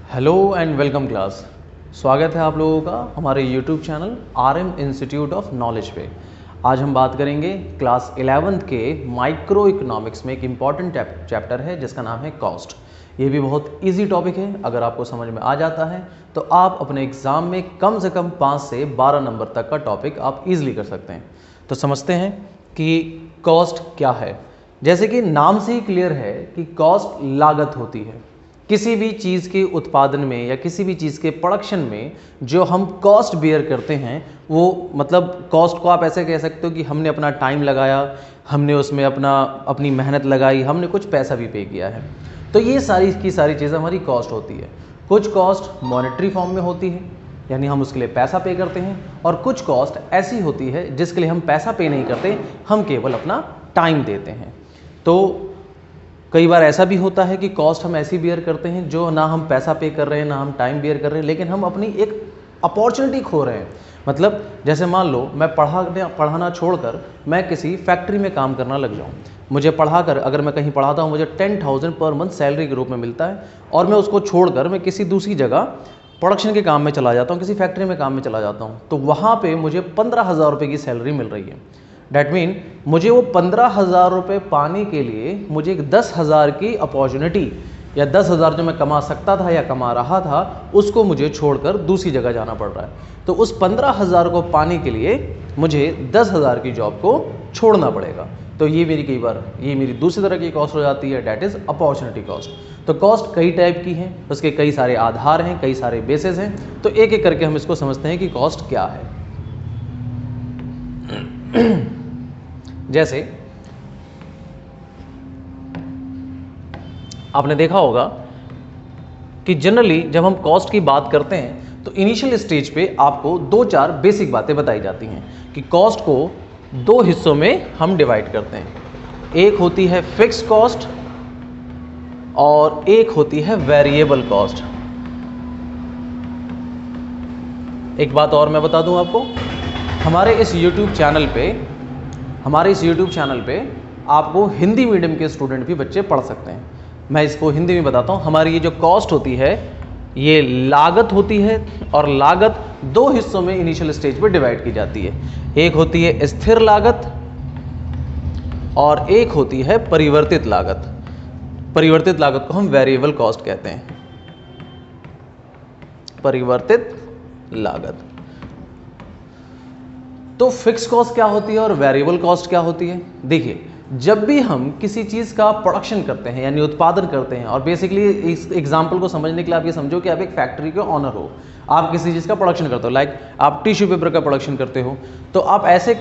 Hello and welcome class. स्वागत है आप लोगों का हमारे YouTube channel RM institute of knowledge पे। आज हम बात करेंगे क्लास 11th के माइक्रो इकोनॉमिक्स में एक इम्पॉर्टेंट चैप्टर है जिसका नाम है कॉस्ट। ये भी बहुत इजी टॉपिक है, अगर आपको समझ में आ जाता है तो आप अपने एग्ज़ाम में कम से कम 5 से 12 नंबर तक का टॉपिक आप ईजिली कर सकते हैं। तो समझते हैं कि कॉस्ट क्या है। जैसे कि नाम से ही क्लियर है कि कॉस्ट लागत होती है। किसी भी चीज़ के उत्पादन में या किसी भी चीज़ के प्रोडक्शन में जो हम कॉस्ट बेयर करते हैं वो मतलब कॉस्ट को आप ऐसे कह सकते हो कि हमने अपना टाइम लगाया, हमने उसमें अपनी मेहनत लगाई, हमने कुछ पैसा भी पे किया है। तो ये सारी की सारी चीज़ें हमारी कॉस्ट होती है। कुछ कॉस्ट मॉनेटरी फॉर्म में होती है यानी हम उसके लिए पैसा पे करते हैं, और कुछ कॉस्ट ऐसी होती है जिसके लिए हम पैसा पे नहीं करते, हम केवल अपना टाइम देते हैं। तो कई बार ऐसा भी होता है कि कॉस्ट हम ऐसी बेयर करते हैं जो ना हम पैसा पे कर रहे हैं ना हम टाइम बेयर कर रहे हैं, लेकिन हम अपनी एक अपॉर्चुनिटी खो रहे हैं। मतलब जैसे मान लो मैं पढ़ाना छोड़कर मैं किसी फैक्ट्री में काम करना लग जाऊं। मुझे पढ़ाकर अगर मैं कहीं पढ़ाता हूं, मुझे 10,000 पर मंथ सैलरी के रूप में मिलता है, और मैं उसको छोड़कर मैं किसी दूसरी जगह प्रोडक्शन के काम में चला जाता हूँ, किसी फैक्ट्री में काम में चला जाता हूँ, तो वहाँ पर मुझे 15,000 रुपये की सैलरी मिल रही है। डैट मीन मुझे वो 15,000 रुपये पाने के लिए मुझे एक 10,000 की अपॉर्चुनिटी या 10,000 जो मैं कमा सकता था या कमा रहा था उसको मुझे छोड़कर दूसरी जगह जाना पड़ रहा है। तो उस 15,000 को पाने के लिए मुझे 10,000 की जॉब को छोड़ना पड़ेगा। तो ये मेरी दूसरी तरह की कॉस्ट हो जाती है, डैट इज़ अपॉर्चुनिटी कॉस्ट। तो कॉस्ट कई टाइप की है, उसके कई सारे आधार हैं, कई सारे बेसिस हैं। तो एक एक करके हम इसको समझते हैं कि कॉस्ट क्या है। जैसे आपने देखा होगा कि जनरली जब हम कॉस्ट की बात करते हैं तो इनिशियल स्टेज पे आपको 2-4 बेसिक बातें बताई जाती हैं कि कॉस्ट को 2 हिस्सों में हम डिवाइड करते हैं। एक होती है फिक्स कॉस्ट और एक होती है वेरिएबल कॉस्ट। एक बात और मैं बता दूं आपको, हमारे इस YouTube चैनल पे आपको हिंदी मीडियम के स्टूडेंट भी बच्चे पढ़ सकते हैं। मैं इसको हिंदी में बताता हूँ। हमारी ये जो कॉस्ट होती है ये लागत होती है, और लागत 2 हिस्सों में इनिशियल स्टेज पे डिवाइड की जाती है। एक होती है स्थिर लागत और एक होती है परिवर्तित लागत। परिवर्तित लागत को हम वेरिएबल कॉस्ट कहते हैं। परिवर्तित लागत। तो फिक्स कॉस्ट क्या होती है और वेरिएबल कॉस्ट क्या होती है? देखिए, जब भी हम किसी चीज़ का प्रोडक्शन करते हैं यानी उत्पादन करते हैं, और बेसिकली इस एग्जांपल को समझने के लिए आप ये समझो कि आप एक फैक्ट्री के ऑनर हो, आप किसी चीज़ का प्रोडक्शन करते हो, लाइक आप टिश्यू पेपर का प्रोडक्शन करते हो, तो आप ऐसे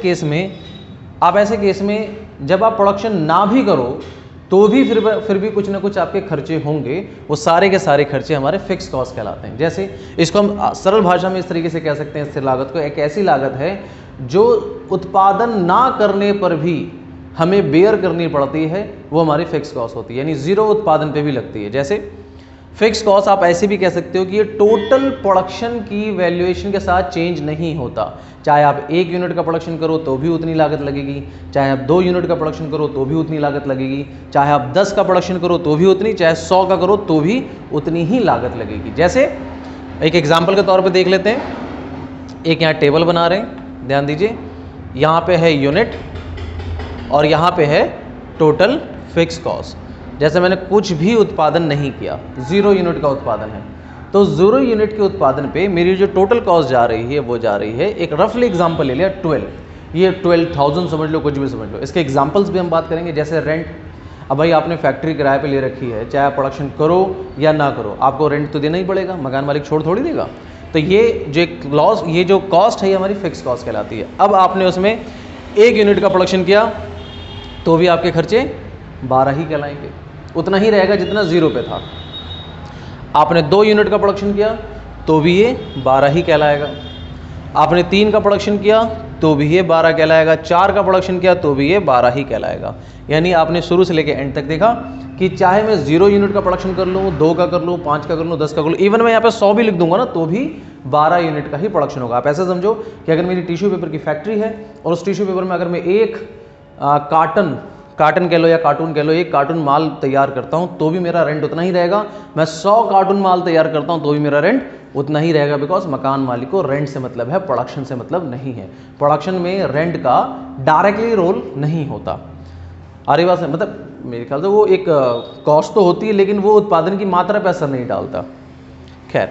केस में जब आप प्रोडक्शन ना भी करो तो भी फिर भी कुछ ना कुछ आपके खर्चे होंगे। वो सारे के सारे खर्चे हमारे फिक्स कॉस्ट कहलाते हैं। जैसे इसको हम सरल भाषा में इस तरीके से कह सकते हैं, स्थिर लागत को एक ऐसी लागत है जो उत्पादन ना करने पर भी हमें बेयर करनी पड़ती है, वो हमारी फिक्स कॉस्ट होती है, यानी जीरो उत्पादन पे भी लगती है। जैसे फिक्स कॉस्ट आप ऐसे भी कह सकते हो कि ये टोटल प्रोडक्शन की वैल्यूएशन के साथ चेंज नहीं होता। चाहे आप 1 यूनिट का प्रोडक्शन करो तो भी उतनी लागत लगेगी, चाहे आप 2 यूनिट का प्रोडक्शन करो तो भी उतनी लागत लगेगी, चाहे आप 10 का प्रोडक्शन करो तो भी उतनी, चाहे 100 का करो तो भी उतनी ही लागत लगेगी। जैसे एक एग्जाम्पल के तौर पर देख लेते हैं। एक यहाँ टेबल बना रहे हैं, ध्यान दीजिए, यहाँ पे है यूनिट और यहाँ पे है टोटल फिक्स कॉस्ट। जैसे मैंने कुछ भी उत्पादन नहीं किया, 0 यूनिट का उत्पादन है, तो 0 यूनिट के उत्पादन पे मेरी जो टोटल कॉस्ट जा रही है वो जा रही है, एक रफली एग्जांपल ले लिया 12, ये 12,000 समझ लो, कुछ भी समझ लो। इसके एग्जांपल्स भी हम बात करेंगे। जैसे रेंट, अब भाई आपने फैक्ट्री किराए पे ले रखी है, चाहे आप प्रोडक्शन करो या ना करो, आपको रेंट तो देना ही पड़ेगा, मकान मालिक छोड़ थोड़ी देगा। तो ये जो कॉस्ट है ये हमारी फिक्स कॉस्ट कहलाती है। अब आपने उसमें 1 यूनिट का प्रोडक्शन किया तो भी आपके खर्चे 12 ही कहलाएंगे, उतना ही रहेगा जितना 0 पे था। आपने 2 यूनिट का प्रोडक्शन किया तो भी ये 12 ही कहलाएगा। आपने 3 का प्रोडक्शन किया तो भी ये 12 कहलाएगा। 4 का प्रोडक्शन किया तो भी ये 12 ही कहलाएगा। यानी आपने शुरू से लेकर एंड तक देखा कि चाहे मैं 0 यूनिट का प्रोडक्शन कर लूँ, 2 का कर लूँ, 5 का कर लूँ, 10 का कर लूँ, इवन मैं यहाँ पे 100 भी लिख दूंगा ना तो भी 12 यूनिट का ही प्रोडक्शन होगा। आप ऐसे समझो कि अगर मेरी टिश्यू पेपर की फैक्ट्री है और उस टिश्यू पेपर में अगर मैं एक कार्टन कार्टन कह लो या कार्टून कह लो, एक कार्टून माल तैयार करता हूं तो भी मेरा रेंट उतना ही रहेगा, मैं 100 कार्टून माल तैयार करता हूं तो भी मेरा रेंट उतना ही रहेगा, बिकॉज मकान मालिक को रेंट से मतलब है, प्रोडक्शन से मतलब नहीं है। प्रोडक्शन में रेंट का डायरेक्टली रोल नहीं होता। अरे बात से मतलब मेरे ख्याल से वो एक कॉस्ट तो होती है, लेकिन वो उत्पादन की मात्रा पर असर नहीं डालता। खैर,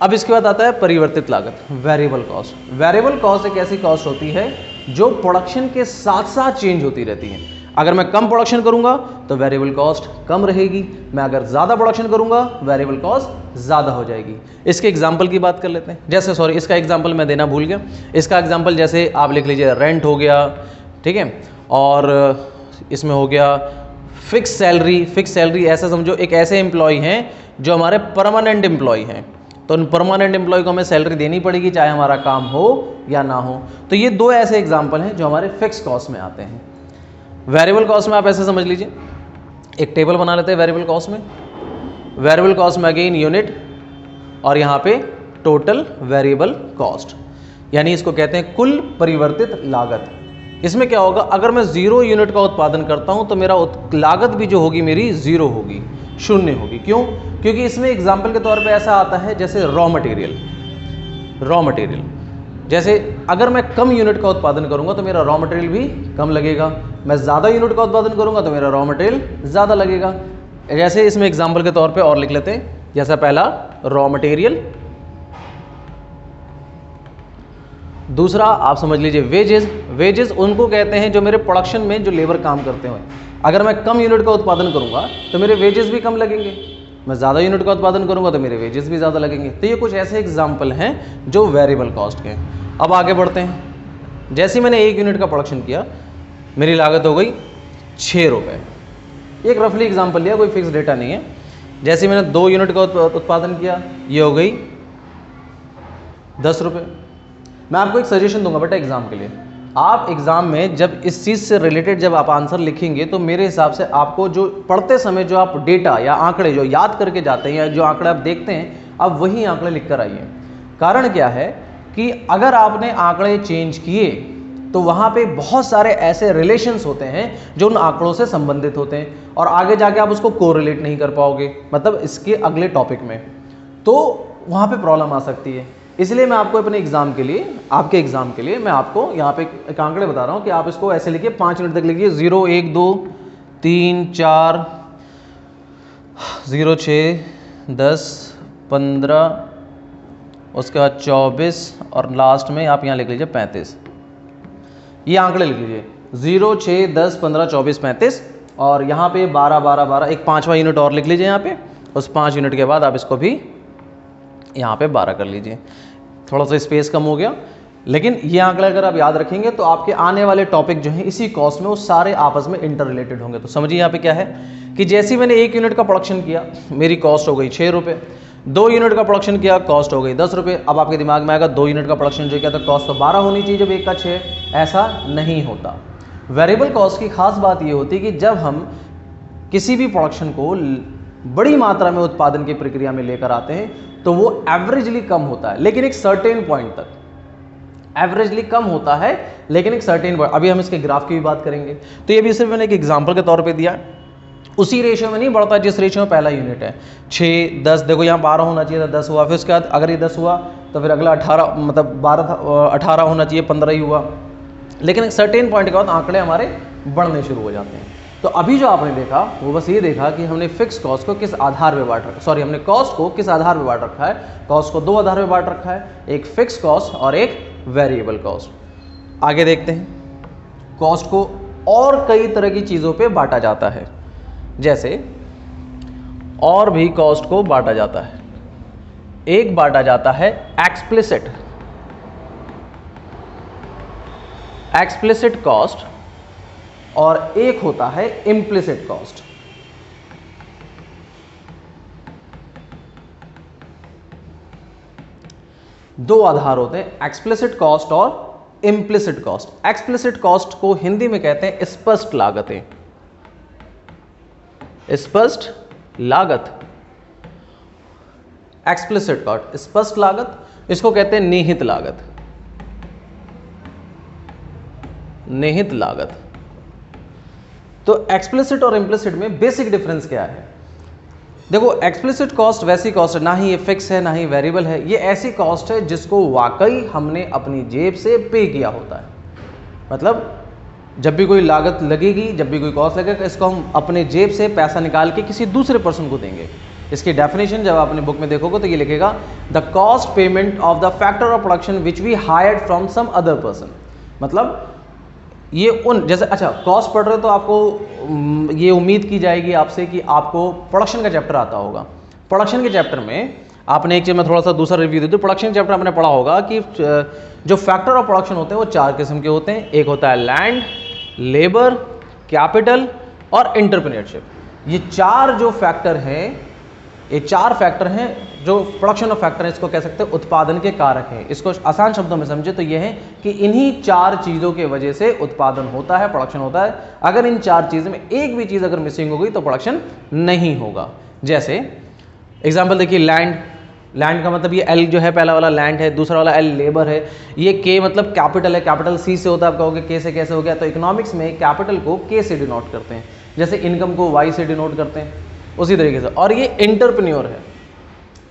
अब इसके बाद आता है परिवर्तित लागत, वेरिएबल कॉस्ट। वेरिएबल कॉस्ट एक ऐसी कॉस्ट होती है जो प्रोडक्शन के साथ साथ चेंज होती रहती है। अगर मैं कम प्रोडक्शन करूंगा तो वेरिएबल कॉस्ट कम रहेगी, मैं अगर ज़्यादा प्रोडक्शन करूंगा वेरिएबल कॉस्ट ज़्यादा हो जाएगी। इसके एग्जांपल की बात कर लेते हैं। जैसे सॉरी, इसका एग्जांपल मैं देना भूल गया। इसका एग्जांपल जैसे आप लिख लीजिए, रेंट हो गया, ठीक है, और इसमें हो गया फिक्स सैलरी। फिक्स सैलरी ऐसा समझो, एक ऐसे एम्प्लॉय हैं जो हमारे परमानेंट एम्प्लॉय हैं, तो उन परमानेंट एम्प्लॉय को हमें सैलरी देनी पड़ेगी चाहे हमारा काम हो या ना हो। तो ये दो ऐसे एग्जाम्पल हैं जो हमारे फिक्स कॉस्ट में आते हैं। वेरिएबल कॉस्ट में आप ऐसे समझ लीजिए, एक टेबल बना लेते हैं वेरिएबल कॉस्ट में। वेरिएबल कॉस्ट में अगेन यूनिट और यहाँ पे टोटल वेरिएबल कॉस्ट, यानी इसको कहते हैं कुल परिवर्तित लागत। इसमें क्या होगा, अगर मैं 0 यूनिट का उत्पादन करता हूं तो मेरा लागत भी जो होगी मेरी 0 होगी, शून्य होगी। क्यों? क्योंकि इसमें एग्जाम्पल के तौर पे ऐसा आता है जैसे रॉ मटेरियल। जैसे अगर मैं कम यूनिट का उत्पादन करूंगा तो मेरा रॉ मटेरियल भी कम लगेगा, मैं ज़्यादा यूनिट का उत्पादन करूंगा तो मेरा रॉ मटेरियल ज़्यादा लगेगा। जैसे इसमें एग्जाम्पल के तौर पे और लिख लेते हैं, जैसा पहला रॉ मटेरियल, दूसरा आप समझ लीजिए वेजेस उनको कहते हैं जो मेरे प्रोडक्शन में जो लेबर काम करते हैं। अगर मैं कम यूनिट का उत्पादन करूंगा तो मेरे वेजेस भी कम लगेंगे, मैं ज़्यादा यूनिट का उत्पादन करूंगा तो मेरे वेजेस भी ज़्यादा लगेंगे। तो ये कुछ ऐसे एग्जाम्पल हैं जो वेरिएबल कॉस्ट के हैं। अब आगे बढ़ते हैं। जैसे मैंने 1 यूनिट का प्रोडक्शन किया, मेरी लागत हो गई 6 रुपये। एक रफली एग्जाम्पल लिया, कोई फिक्स डेटा नहीं है। जैसे मैंने 2 यूनिट का उत्पादन किया, ये हो गई 10 रुपये। मैं आपको एक सजेशन दूंगा बेटा एग्जाम के लिए, आप एग्जाम में जब इस चीज़ से रिलेटेड जब आप आंसर लिखेंगे तो मेरे हिसाब से आपको जो पढ़ते समय जो आप डेटा या आंकड़े जो याद करके जाते हैं या जो आंकड़े आप देखते हैं, आप वही आंकड़े लिख कर आइए। कारण क्या है कि अगर आपने आंकड़े चेंज किए तो वहाँ पे बहुत सारे ऐसे रिलेशंस होते हैं जो उन आंकड़ों से संबंधित होते हैं और आगे जाके आप उसको कोरिलेट नहीं कर पाओगे, मतलब इसके अगले टॉपिक में, तो वहाँ पे प्रॉब्लम आ सकती है। इसलिए मैं आपको अपने एग्जाम के लिए, आपके एग्जाम के लिए मैं आपको यहाँ पे एक आंकड़े बता रहा हूँ कि आप इसको ऐसे लिखिए, 5 मिनट तक लिखिए। 0, 1, 2, 3, 4, 0, 6, 10, 15, उसके बाद 24 और लास्ट में आप यहाँ लिख लीजिए 35। ये आंकड़े लिख लीजिए 0, 6, 10, 15, 24, 35 और यहाँ पे 12, 12, 12, एक 5वां यूनिट और लिख लीजिए यहाँ पे। उस 5 यूनिट के बाद आप इसको भी यहाँ पे 12 कर लीजिए। थोड़ा सा स्पेस कम हो गया, लेकिन ये आंकड़े अगर आप याद रखेंगे तो आपके आने वाले टॉपिक जो हैं इसी कॉस्ट में वो सारे आपस में इंटर रिलेटेड होंगे। तो समझिए यहाँ पे क्या है कि जैसे ही मैंने 1 यूनिट का प्रोडक्शन किया, मेरी कॉस्ट हो गई 6 रुपये। 2 यूनिट का प्रोडक्शन किया, कॉस्ट हो गई 10 रुपये। अब आपके दिमाग में आएगा 2 यूनिट का प्रोडक्शन जो किया तो कॉस्ट तो 12 होनी चाहिए जब 1 का 6। ऐसा नहीं होता। वेरिएबल कॉस्ट की खास बात ये होती है कि जब हम किसी भी प्रोडक्शन को बड़ी मात्रा में उत्पादन की प्रक्रिया में लेकर आते हैं तो वो एवरेजली कम होता है, लेकिन एक सर्टेन पॉइंट तक एवरेजली कम होता है, लेकिन एक सर्टेन पॉइंट। अभी हम इसके ग्राफ की भी बात करेंगे। तो ये भी सिर्फ मैंने एक एग्जांपल के तौर पे दिया, उसी रेशियो में नहीं बढ़ता जिस रेशियो में पहला यूनिट है। 6, 10, देखो यहाँ 12 होना चाहिए था, 10 हुआ। फिर उसके बाद अगर ये 10 हुआ तो फिर अगला 18, मतलब 18 होना चाहिए, 15 ही हुआ। लेकिन एक सर्टेन पॉइंट के बाद आंकड़े हमारे बढ़ने शुरू हो जाते हैं। तो अभी जो आपने देखा वो बस ये देखा कि हमने फिक्स कॉस्ट को किस आधार पे बांट रखा, सॉरी हमने कॉस्ट को किस आधार पे बांट रखा है। कॉस्ट को 2 आधार पे बांट रखा है, एक फिक्स कॉस्ट और एक वेरिएबल कॉस्ट। आगे देखते हैं, कॉस्ट को और कई तरह की चीज़ों पे बांटा जाता है। जैसे और भी कॉस्ट को बांटा जाता है। एक बांटा जाता है एक्सप्लिसिट कॉस्ट और एक होता है इम्प्लिसिट कॉस्ट। दो आधार होते हैं, एक्सप्लिसिट कॉस्ट और इम्प्लिसिट कॉस्ट। एक्सप्लिसिट कॉस्ट को हिंदी में कहते हैं स्पष्ट लागतें। स्पष्ट लागत, एक्सप्लिसिट कॉस्ट स्पष्ट लागत, इसको कहते हैं निहित लागत। निहित लागत। तो एक्सप्लिसिट और इम्प्लिसिट में बेसिक डिफरेंस क्या है? देखो, एक्सप्लिसिट कॉस्ट वैसी कॉस्ट है, ना ही ये फिक्स है ना ही वेरिएबल है, ये ऐसी कॉस्ट है जिसको वाकई हमने अपनी जेब से पे किया होता है। मतलब जब भी कोई लागत लगेगी, जब भी कोई कॉस्ट लगेगा, इसको हम अपने जेब से पैसा निकाल के किसी दूसरे पर्सन को देंगे। इसकी डेफिनेशन जब आप अपने बुक में देखोगे तो ये लिखेगा the cost payment of the factor of production which we hired from some other person. मतलब ये उन जैसे, अच्छा कॉस्ट पढ़ रहे हो तो आपको ये उम्मीद की जाएगी आपसे कि आपको प्रोडक्शन का चैप्टर आता होगा। प्रोडक्शन के चैप्टर में आपने एक चीज़ में थोड़ा सा दूसरा रिव्यू दे दूँ। प्रोडक्शन चैप्टर आपने पढ़ा होगा कि जो फैक्टर ऑफ प्रोडक्शन होते हैं वो 4 किस्म के होते हैं। एक होता है लैंड, लेबर, कैपिटल और एंटरप्रेन्योरशिप। ये 4 जो फैक्टर हैं, ये 4 फैक्टर हैं जो प्रोडक्शन ऑफ फैक्टर है, इसको कह सकते हैं उत्पादन के कारक हैं। इसको आसान शब्दों में समझे तो ये है कि इन्हीं 4 चीज़ों के वजह से उत्पादन होता है, प्रोडक्शन होता है। अगर इन 4 चीज़ में एक भी चीज़ अगर मिसिंग हो गई तो प्रोडक्शन नहीं होगा। जैसे एग्जाम्पल देखिए, लैंड का मतलब ये एल जो है पहला वाला लैंड है, दूसरा वाला एल लेबर है, ये के मतलब कैपिटल है, कैपिटल सी से होता है। आप कहोगे के से कैसे हो गया? तो इकोनॉमिक्स में कैपिटल को के से डिनोट करते हैं, जैसे इनकम को वाई से डिनोट करते हैं, उसी तरीके से। और ये एंटरप्रेन्योर है,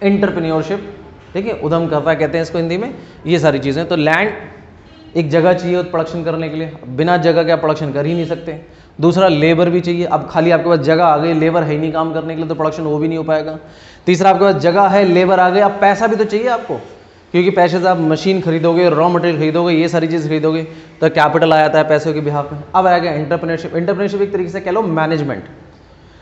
एंटरप्रेन्योरशिप, ठीक है, उद्यम करता कहते हैं इसको हिंदी में। ये सारी चीज़ें, तो लैंड एक जगह चाहिए प्रोडक्शन करने के लिए, बिना जगह के आप प्रोडक्शन कर ही नहीं सकते। दूसरा लेबर भी चाहिए, अब खाली आपके पास जगह आ गई, लेबर है ही नहीं काम करने के लिए, तो प्रोडक्शन वो भी नहीं हो पाएगा। तीसरा आपके पास जगह है, लेबर आ गए, अब पैसा भी तो चाहिए आपको, क्योंकि पैसे से आप मशीन खरीदोगे, रॉ मटेरियल खरीदोगे, ये सारी चीज़ खरीदोगे, तो कैपिटल आ जाता है पैसों के बिहाफ में। अब आ गया एंटरप्रेन्योरशिप। एंटरप्रेन्योरशिप एक तरीके से कह लो मैनेजमेंट।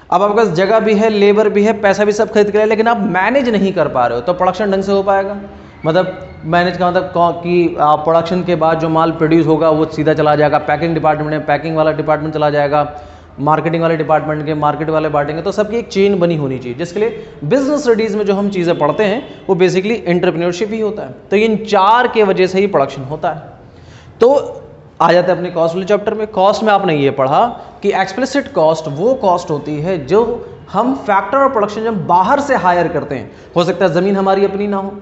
अब आपके पास जगह भी है, लेबर भी है, पैसा भी सब खरीद के, लेकिन आप मैनेज नहीं कर पा रहे हो, तो प्रोडक्शन ढंग से हो पाएगा? मतलब मैनेज का मतलब कि प्रोडक्शन के बाद जो माल प्रोड्यूस होगा वो सीधा चला जाएगा पैकिंग डिपार्टमेंट में, पैकिंग वाला डिपार्टमेंट चला जाएगा, मार्केटिंग वाले डिपार्टमेंट के मार्केट वाले बांटेंगे। तो सबकी एक चेन बनी होनी चाहिए, जिसके लिए बिजनेस स्टडीज़ में जो हम चीज़ें पढ़ते हैं वो बेसिकली एंटरप्रेन्योरशिप ही होता है। तो इन 4 के वजह से ही प्रोडक्शन होता है। तो आ जाते हैं अपने कॉस्ट वाले चैप्टर में। कॉस्ट में आपने ये पढ़ा कि एक्सप्लिसिट कॉस्ट वो कॉस्ट होती है जो हम फैक्टर ऑफ प्रोडक्शन जब बाहर से हायर करते हैं। हो सकता है ज़मीन हमारी अपनी ना हो,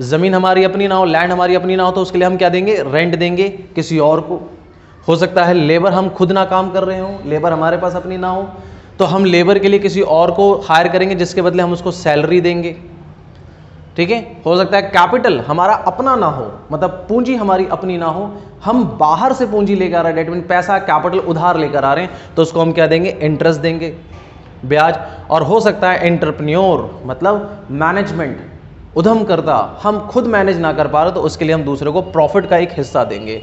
ज़मीन हमारी अपनी ना हो, लैंड हमारी अपनी ना हो, तो उसके लिए हम क्या देंगे? रेंट देंगे किसी और को। हो सकता है लेबर हम खुद ना काम कर रहे हों, लेबर हमारे पास अपनी ना हो, तो हम लेबर के लिए किसी और को हायर करेंगे, जिसके बदले हम उसको सैलरी देंगे, ठीक है। हो सकता है कैपिटल हमारा अपना ना हो, मतलब पूंजी हमारी अपनी ना हो, हम बाहर से पूंजी लेकर आ रहे हैं, डेट मीन पैसा कैपिटल उधार लेकर आ रहे हैं, तो उसको हम क्या देंगे? इंटरेस्ट देंगे, ब्याज। और हो सकता है एंटरप्रेन्योर मतलब मैनेजमेंट, उद्यम करता, हम खुद मैनेज ना कर पा रहे, तो उसके लिए हम दूसरे को प्रॉफिट का एक हिस्सा देंगे,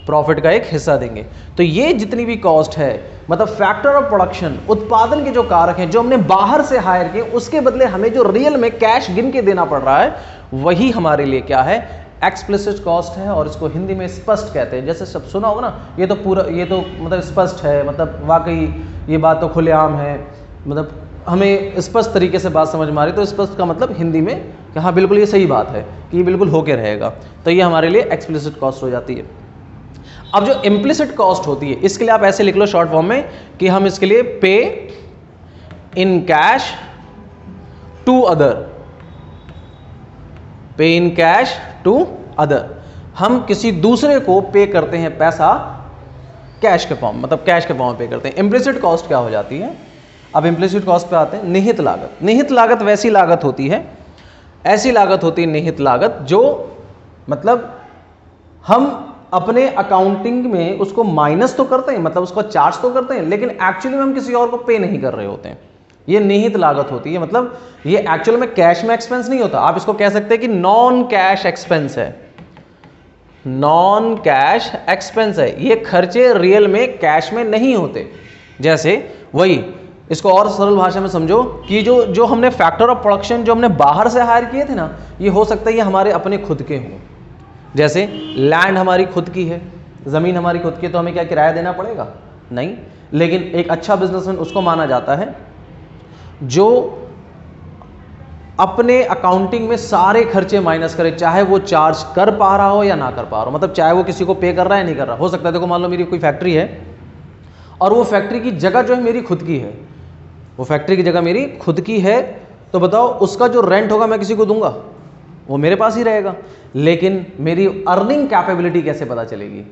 प्रॉफिट का एक हिस्सा देंगे। तो ये जितनी भी कॉस्ट है, मतलब फैक्टर ऑफ प्रोडक्शन, उत्पादन के जो कारक हैं जो हमने बाहर से हायर किए, उसके बदले हमें जो रियल में कैश गिन के देना पड़ रहा है, वही हमारे लिए क्या है? एक्सप्लिसिट कॉस्ट है। और इसको हिंदी में स्पष्ट कहते हैं। जैसे सब सुना होगा ना, ये तो पूरा, ये तो मतलब स्पष्ट है, मतलब वाकई ये बात तो खुलेआम है, मतलब हमें स्पष्ट तरीके से बात समझ में आ रही। तो स्पष्ट का मतलब हिंदी में कि हाँ बिल्कुल ये सही बात है, कि ये बिल्कुल होके रहेगा, तो ये हमारे लिए एक्सप्लिसिट कॉस्ट हो जाती है। अब जो इम्प्लिसिट कॉस्ट होती है, इसके लिए आप ऐसे लिख लो शॉर्ट फॉर्म में कि हम इसके लिए पे इन कैश टू अदर, पे इन कैश टू अदर, हम किसी दूसरे को पे करते हैं पैसा कैश के फॉर्म, मतलब कैश के फॉर्म में पे करते हैं। इम्प्लिसिट कॉस्ट क्या हो जाती है? अब इम्प्लिसिट कॉस्ट पे आते हैं। निहित लागत। निहित लागत वैसी लागत होती है, ऐसी लागत होती है निहित लागत, जो मतलब हम अपने अकाउंटिंग में उसको माइनस तो करते हैं, मतलब उसको चार्ज तो करते हैं, लेकिन एक्चुअली में हम किसी और को पे नहीं कर रहे होते हैं। ये निहित लागत होती है, मतलब ये एक्चुअल में कैश में एक्सपेंस नहीं होता। आप इसको कह सकते हैं कि नॉन कैश एक्सपेंस है, नॉन कैश एक्सपेंस है। ये खर्चे रियल में कैश में नहीं होते। जैसे वही, इसको और सरल भाषा में समझो कि जो हमने फैक्टर ऑफ प्रोडक्शन जो हमने बाहर से हायर किए थे ना, ये हो सकता है ये हमारे अपने खुद के हों। जैसे लैंड हमारी खुद की है, ज़मीन हमारी खुद की है, तो हमें क्या किराया देना पड़ेगा? नहीं। लेकिन एक अच्छा बिजनेसमैन उसको माना जाता है जो अपने अकाउंटिंग में सारे खर्चे माइनस करे, चाहे वो चार्ज कर पा रहा हो या ना कर पा रहा हो, मतलब चाहे वो किसी को पे कर रहा है नहीं कर रहा। हो सकता है देखो, मान लो मेरी कोई फैक्ट्री है और वो फैक्ट्री की जगह जो है मेरी खुद की है, वो फैक्ट्री की जगह मेरी खुद की है, तो बताओ उसका जो रेंट होगा मैं किसी को दूंगा? वो मेरे पास ही रहेगा। लेकिन मेरी अर्निंग कैपेबिलिटी कैसे पता चलेगी?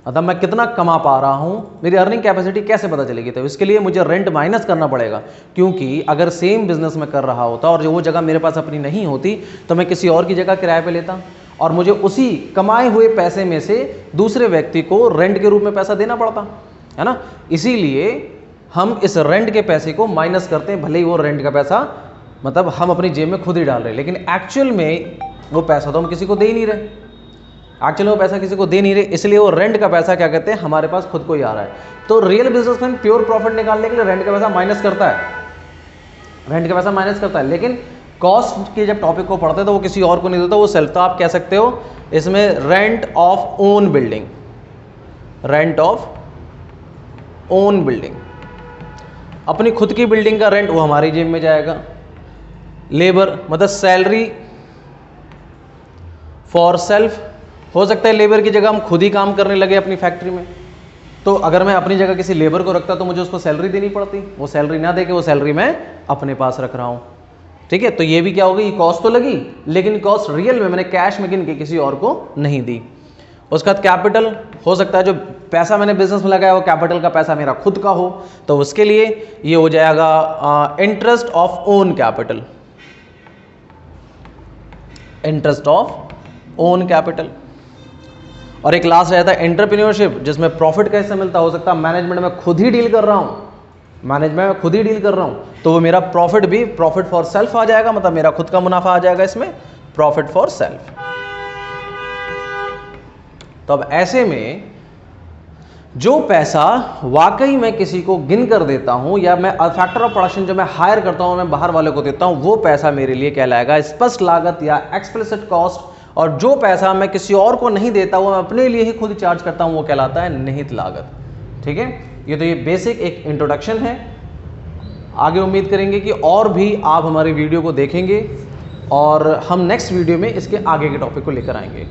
मतलब मैं कितना कमा पा रहा हूँ, मेरी अर्निंग कैपेसिटी कैसे पता चलेगी? तो इसके लिए मुझे रेंट माइनस करना पड़ेगा, क्योंकि अगर सेम बिजनेस में कर रहा होता और जो वो जगह मेरे पास अपनी नहीं होती तो मैं किसी और की जगह किराए पे लेता और मुझे उसी कमाए हुए पैसे में से दूसरे व्यक्ति को रेंट के रूप में पैसा देना पड़ता, है ना। इसीलिए हम इस रेंट के पैसे को माइनस करते हैं, भले ही वो रेंट का पैसा मतलब हम अपनी जेब में खुद ही डाल रहे हैं, लेकिन एक्चुअल में वो पैसा तो हम किसी को दे ही नहीं रहे, एक्चुअली वो पैसा किसी को दे नहीं रहे, इसलिए वो रेंट का पैसा क्या कहते हैं हमारे पास खुद को ही आ रहा है। तो रियल बिजनेसमैन प्योर प्रॉफिट निकालने के लिए रेंट का पैसा माइनस करता है, रेंट का पैसा माइनस करता है, लेकिन कॉस्ट के जब टॉपिक को पढ़ते हैं तो वो किसी और को नहीं देता, वो सेल्फ। तो आप कह सकते हो इसमें rent of own building, rent of own building, अपनी खुद की बिल्डिंग का रेंट वो हमारी जेब में जाएगा। लेबर मतलब सैलरी फॉर सेल्फ, हो सकता है लेबर की जगह हम खुद ही काम करने लगे अपनी फैक्ट्री में, तो अगर मैं अपनी जगह किसी लेबर को रखता तो मुझे उसको सैलरी देनी पड़ती, वो सैलरी ना दे के वो सैलरी मैं अपने पास रख रहा हूँ, ठीक है। तो ये भी क्या होगी, कॉस्ट तो लगी, लेकिन कॉस्ट रियल में मैंने कैश में गिन के किसी और को नहीं दी। उसके बाद कैपिटल, हो सकता है जो पैसा मैंने बिजनेस में लगाया वो कैपिटल का पैसा मेरा खुद का हो, तो उसके लिए ये हो जाएगा interest of own capital, interest of own capital. और एक लास्ट रहता है एंटरप्रेन्योरशिप, जिसमें प्रॉफिट कैसे मिलता, हो सकता है मैनेजमेंट में खुद ही डील कर रहा हूं, मैनेजमेंट में खुद ही डील कर रहा हूं, तो वो मेरा प्रॉफिट भी प्रॉफिट फॉर सेल्फ आ जाएगा, मतलब मेरा खुद का मुनाफा आ जाएगा इसमें, प्रॉफिट फॉर सेल्फ। तो अब ऐसे में जो पैसा वाकई मैं किसी को गिन कर देता हूं, या मैं फैक्टर ऑफ प्रोडक्शन जो मैं हायर करता हूं मैं बाहर वाले को देता हूं, वो पैसा मेरे लिए कहलाएगा स्पष्ट लागत या एक्सप्लिसिट कॉस्ट। और जो पैसा मैं किसी और को नहीं देता, वो मैं अपने लिए ही खुद चार्ज करता हूं, वो कहलाता है निहित लागत, ठीक है। ये बेसिक एक इंट्रोडक्शन है। आगे उम्मीद करेंगे कि और भी आप हमारी वीडियो को देखेंगे और हम नेक्स्ट वीडियो में इसके आगे के टॉपिक को लेकर आएंगे।